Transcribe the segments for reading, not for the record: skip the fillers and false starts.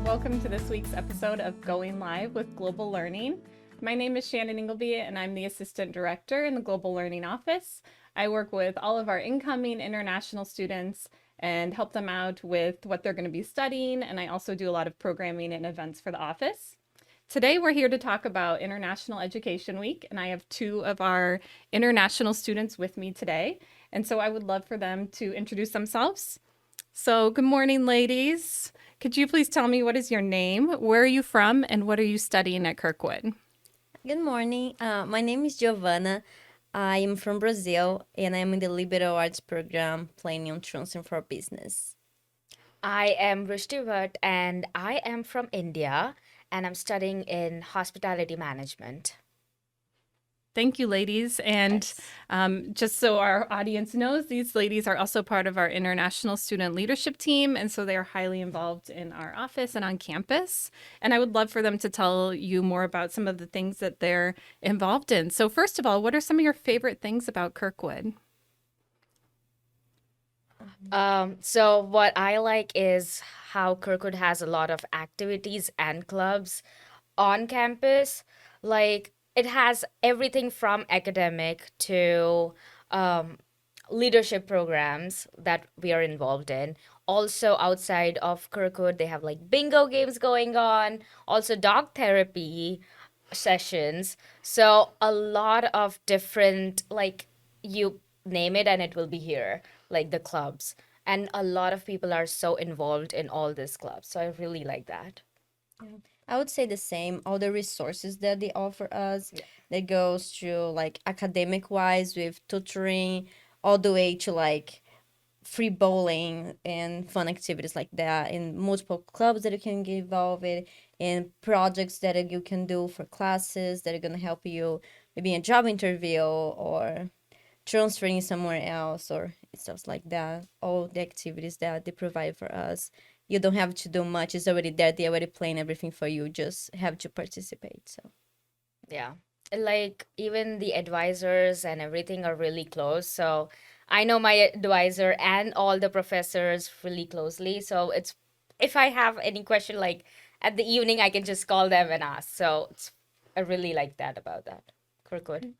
Welcome to this week's episode of Going Live with Global Learning. My name is Shannon Ingleby, and I'm the Assistant Director in the Global Learning Office. I work with all of our incoming international students and help them out with what they're going to be studying, and I also do a lot of programming and events for the office. Today, we're here to talk about International Education Week, and I have two of our international students with me today, and so I would love for them to introduce themselves. So, good morning, ladies. Could you please tell me what is your name, where are you from, and what are you studying at Kirkwood? Good morning. My name is Giovanna. I am from Brazil and I'm in the liberal arts program planning on transfer for business. I am Rushti Bhatt and I am from India and I'm studying in hospitality management. Thank you, ladies. And Yes. just so our audience knows, these ladies are also part of our international student leadership team. And so they are highly involved in our office and on campus. And I would love for them to tell you more about some of the things that they're involved in. So, first of all, what are some of your favorite things about Kirkwood? So what I like is how Kirkwood has a lot of activities and clubs on campus. Like it has everything from academic to um, leadership programs that we are involved in. Also, outside of Kirkwood, they have like bingo games going on, also dog therapy sessions. So, a lot of different, like, you name it and it will be here, like the clubs. And a lot of people are so involved in all these clubs. So, I really like that. Yeah. I would say the same. All the resources that they offer us, that goes to like academic wise with tutoring, all the way to like free bowling and fun activities like that, and multiple clubs that you can get involved in, and projects that you can do for classes that are gonna help you maybe in a job interview or transferring somewhere else or stuff like that. All the activities that they provide for us. You don't have to do much. It's already there. They already plan everything for you. Just have to participate. So Yeah. Like even the advisors and everything are really close. So I know my advisor and all the professors really closely. So it's if I have any question like at the evening I can just call them and ask. So I really like that about that. Kirkwood.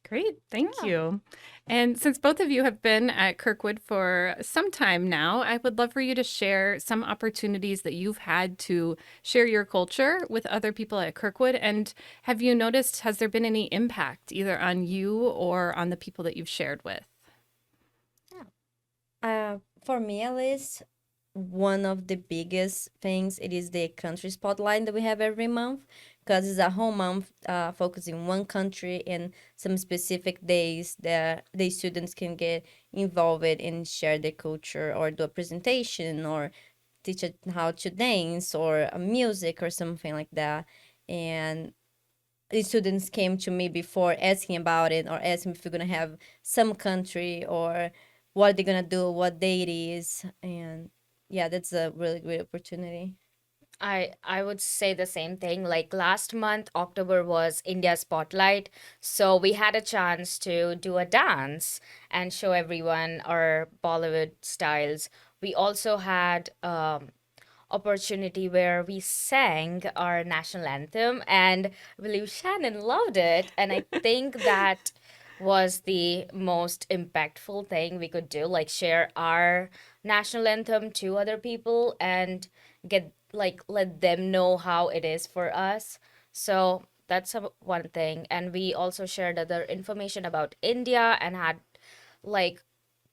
Great, thank Yeah. you. And since both of you have been at Kirkwood for some time now, I would love for you to share some opportunities that you've had to share your culture with other people at Kirkwood. And have you noticed, has there been any impact either on you or on the people that you've shared with? for me at least, one of the biggest things it is the country spotlight that we have every month because it's a whole month focusing one country and some specific days that the students can get involved and share their culture or do a presentation or teach it how to dance or a music or something like that. And the students came to me before asking about it or asking if we're gonna have some country or what they're gonna do, what day it is, and yeah, that's a really great opportunity. I would say the same thing. Like last month, October was India Spotlight. So we had a chance to do a dance and show everyone our Bollywood styles. We also had opportunity where we sang our national anthem, and I believe Shannon loved it. And I think that was the most impactful thing we could do, like share our national anthem to other people and get like let them know how it is for us. So that's one thing. And we also shared other information about India and had like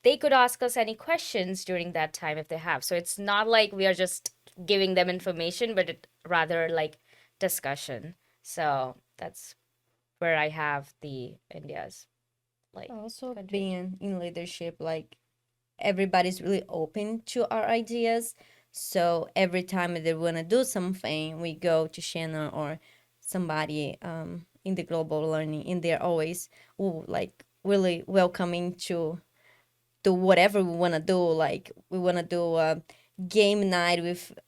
they could ask us any questions during that time if they have. So it's not like we are just giving them information, but it rather like discussion. So that's where I have the India's like Also, country. being in leadership, like everybody's really open to our ideas. So every time they want to do something, we go to Shannon or somebody in the global learning, and they're always like really welcoming to do whatever we want to do. Like we want to do a game night with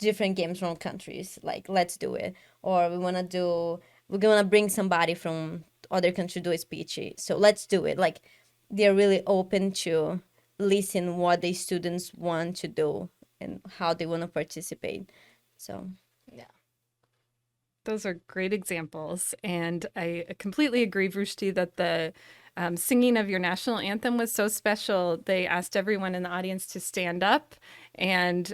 different games from countries. Like let's do it. Or we're gonna bring somebody from other country to do a speech. So let's do it. Like they're really open to listen what the students want to do and how they want to participate. So Those are great examples. And I completely agree, Vrushti, that the singing of your national anthem was so special. They asked everyone in the audience to stand up and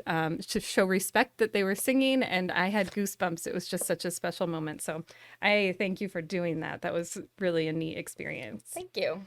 to show respect that they were singing. And I had goosebumps. It was just such a special moment. So I thank you for doing that. That was really a neat experience. Thank you.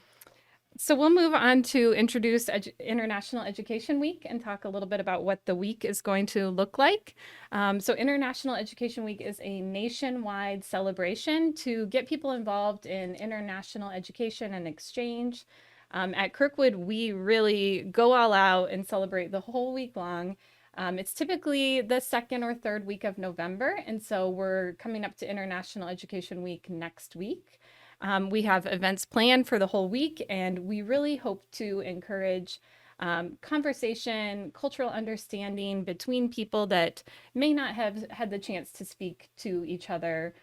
So we'll move on to introduce International Education Week and talk a little bit about what the week is going to look like. So International Education Week is a nationwide celebration to get people involved in international education and exchange. At Kirkwood, we really go all out and celebrate the whole week long. It's typically the second or third week of November, and so we're coming up to International Education Week next week. We have events planned for the whole week, and we really hope to encourage conversation, cultural understanding between people that may not have had the chance to speak to each other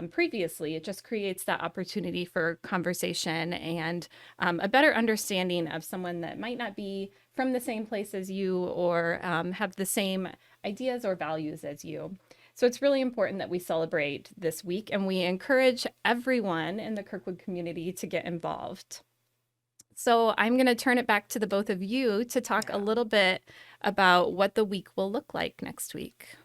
previously. It just creates that opportunity for conversation and a better understanding of someone that might not be from the same place as you or have the same ideas or values as you. So it's really important that we celebrate this week, and we encourage everyone in the Kirkwood community to get involved. So I'm going to turn it back to the both of you to talk a little bit about what the week will look like next week.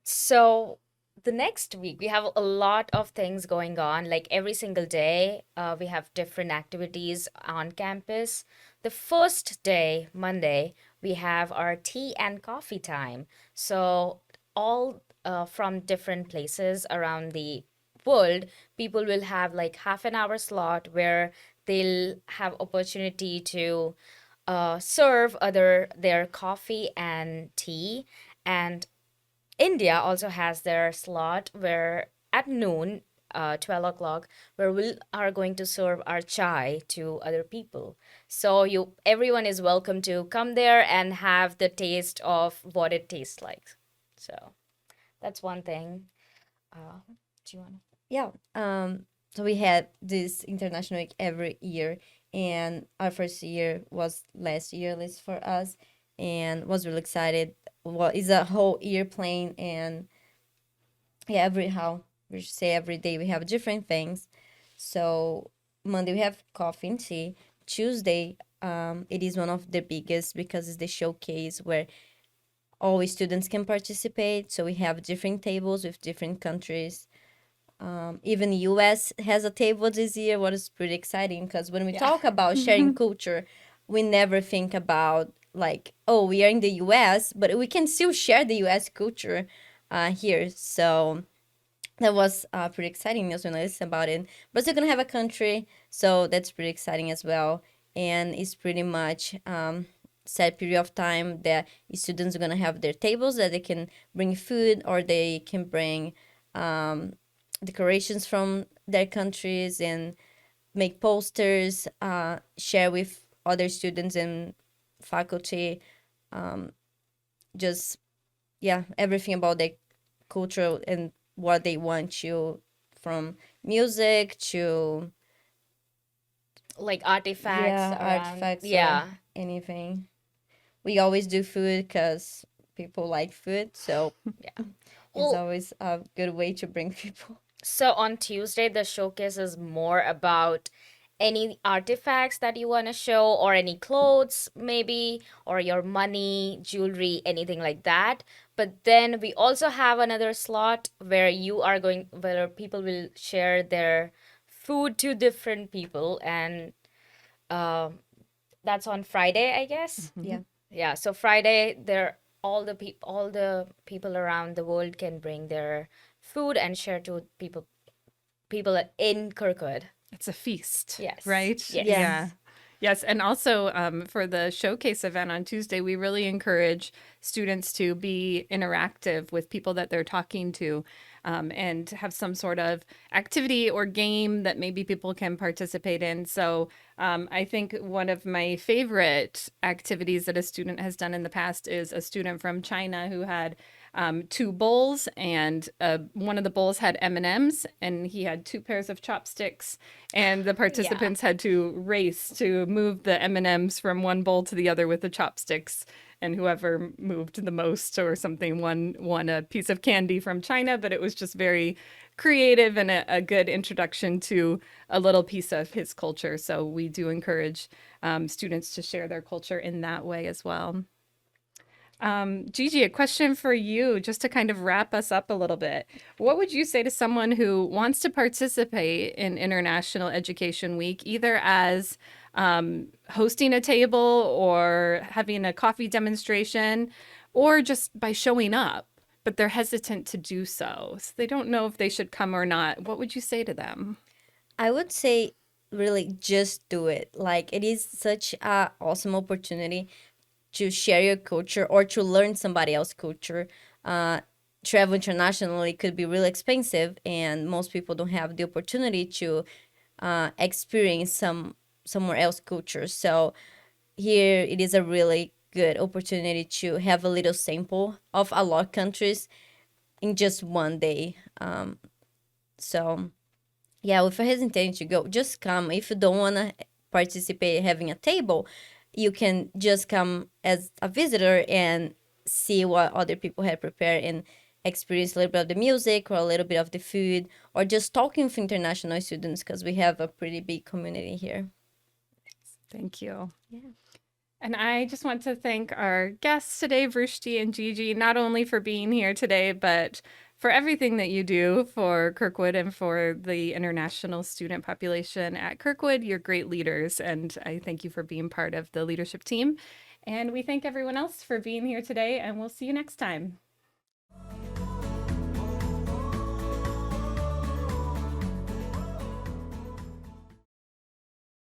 So the next week we have a lot of things going on. Like every single day, we have different activities on campus. The first day, Monday, we have our tea and coffee time. So all from different places around the world, people will have like half an hour slot where they'll have opportunity to serve their coffee and tea. And India also has their slot where at noon, 12 o'clock, where we are going to serve our chai to other people. So everyone is welcome to come there and have the taste of what it tastes like. So that's one thing. Do you want to? Yeah. So we had this international week every year, and our first year was last year, at least for us, and was really excited. Well, it's a whole year playing, and yeah, every day we have different things. So Monday we have coffee and tea. Tuesday, it is one of the biggest because it's the showcase where all students can participate. So we have different tables with different countries. Even US has a table this year, what is pretty exciting because when we talk about sharing culture, we never think about like, oh, we are in the US, but we can still share the US culture here. So that was pretty exciting news when I listened about it. But still gonna have a country, so that's pretty exciting as well. And it's pretty much set period of time that students are gonna have their tables that they can bring food or they can bring decorations from their countries and make posters, share with other students and faculty, just everything about their culture and what they want you from music to Like artifacts around. artifacts Yeah. or anything. We always do food because people like food, so Yeah. it's Well, always a good way to bring people. so on Tuesday, the showcase is more about any artifacts that you want to show, or any clothes, maybe, or your money, jewelry, anything like that. But then we also have another slot where people will share their food to different people, and that's on Friday, I guess. Yeah. Yeah, so Friday, all the people around the world can bring their food and share to people in Kirkwood. It's a feast, Yes. right? Yes. Yeah. Yes, and also for the showcase event on Tuesday, we really encourage students to be interactive with people that they're talking to and have some sort of activity or game that maybe people can participate in. So I think one of my favorite activities that a student has done in the past is a student from China who had two bowls, and one of the bowls had M&Ms, and he had two pairs of chopsticks, and the participants had to race to move the M&Ms from one bowl to the other with the chopsticks, and whoever moved the most or something won a piece of candy from China. But it was just very creative and a good introduction to a little piece of his culture. So we do encourage students to share their culture in that way as well. Gigi, a question for you, just to kind of wrap us up a little bit. What would you say to someone who wants to participate in International Education Week, either as hosting a table or having a coffee demonstration, or just by showing up, but they're hesitant to do so? So they don't know if they should come or not. What would you say to them? I would say really just do it. Like it is such a awesome opportunity to share your culture or to learn somebody else's culture. Travel internationally could be really expensive, and most people don't have the opportunity to experience somewhere else culture. So here it is a really good opportunity to have a little sample of a lot of countries in just one day. So yeah, with a hesitation to go, just come. If you don't want to participate having a table, you can just come as a visitor and see what other people have prepared and experience a little bit of the music or a little bit of the food or just talking with international students because we have a pretty big community here. Thank you. Yeah. And I just want to thank our guests today, Vrushti and Gigi, not only for being here today, but for everything that you do for Kirkwood and for the international student population at Kirkwood. You're great leaders, and I thank you for being part of the leadership team. And we thank everyone else for being here today, and we'll see you next time.